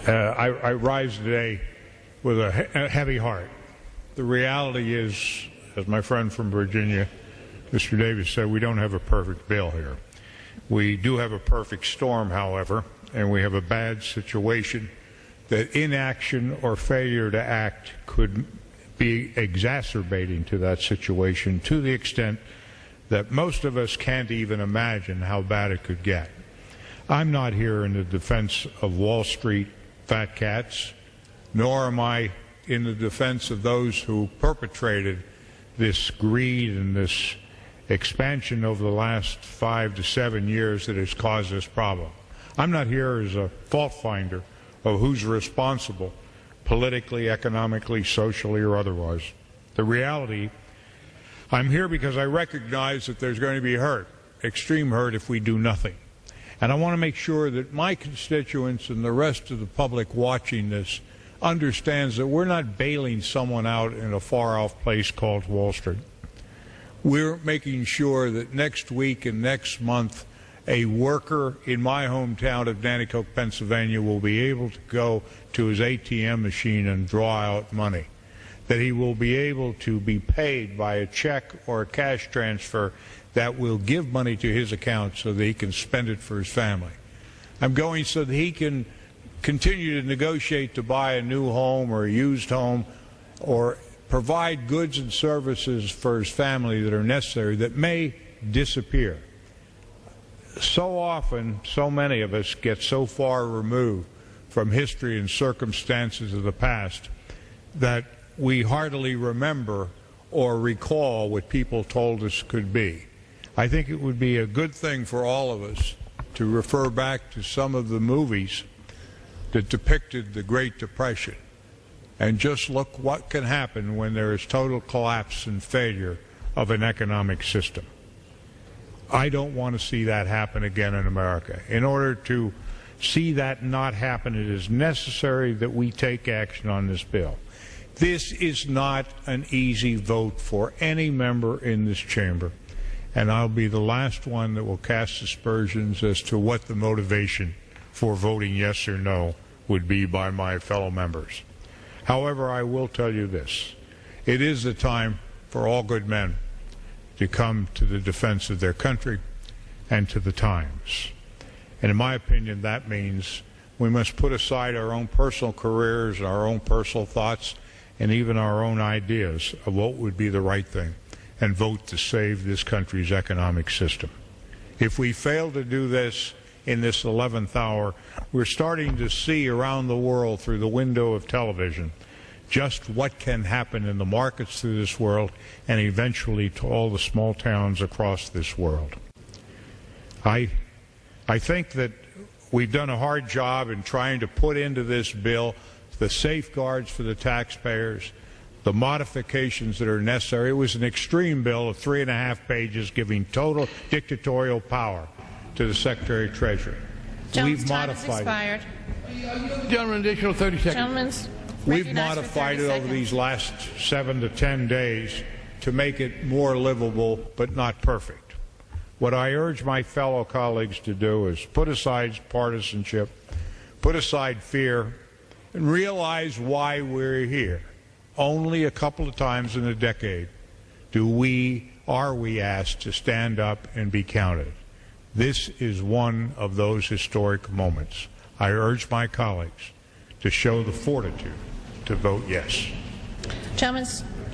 I rise today with a heavy heart. The reality is, as my friend from Virginia, Mr. Davis, said, we don't have a perfect bill here. We do have a perfect storm, however, and we have a bad situation that inaction or failure to act could be exacerbating to that situation to the extent that most of us can't even imagine how bad it could get. I'm not here in the defense of Wall Street fat cats, nor am I in the defense of those who perpetrated this greed and this expansion over the last 5 to 7 years that has caused this problem. I'm not here as a fault finder of who's responsible politically, economically, socially, or otherwise. The reality, I'm here because I recognize that there's going to be hurt, extreme hurt, if we do nothing. And I want to make sure that my constituents and the rest of the public watching this understands that we're not bailing someone out in a far-off place called Wall Street. We're making sure that next week and next month a worker in my hometown of Nanticoke, Pennsylvania will be able to go to his ATM machine and draw out money, that he will be able to be paid by a check or a cash transfer that will give money to his account so that he can spend it for his family. I'm going so that he can continue to negotiate to buy a new home or a used home or provide goods and services for his family that are necessary that may disappear. So often, so many of us get so far removed from history and circumstances of the past that we hardly remember or recall what people told us could be. I think it would be a good thing for all of us to refer back to some of the movies that depicted the Great Depression and just look what can happen when there is total collapse and failure of an economic system. I don't want to see that happen again in America. In order to see that not happen, it is necessary that we take action on this bill. This is not an easy vote for any member in this chamber, and I'll be the last one that will cast aspersions as to what the motivation for voting yes or no would be by my fellow members. However, I will tell you this. It is the time for all good men to come to the defense of their country and to the times. And in my opinion, that means we must put aside our own personal careers, our own personal thoughts, and even our own ideas of what would be the right thing and vote to save this country's economic system. If we fail to do this in this 11th hour, we're starting to see around the world through the window of television just what can happen in the markets through this world and eventually to all the small towns across this world. I think that we've done a hard job in trying to put into this bill the safeguards for the taxpayers, the modifications that are necessary. It was an extreme bill of 3.5 pages giving total dictatorial power to the Secretary of Treasury. We've modified it. Gentleman, additional 30 seconds. We've modified it over these last 7 to 10 days to make it more livable, but not perfect. What I urge my fellow colleagues to do is put aside partisanship, put aside fear, and realize why we're here. Only a couple of times in a decade are we asked to stand up and be counted. This is one of those historic moments. I urge my colleagues to show the fortitude to vote yes. Gentleman's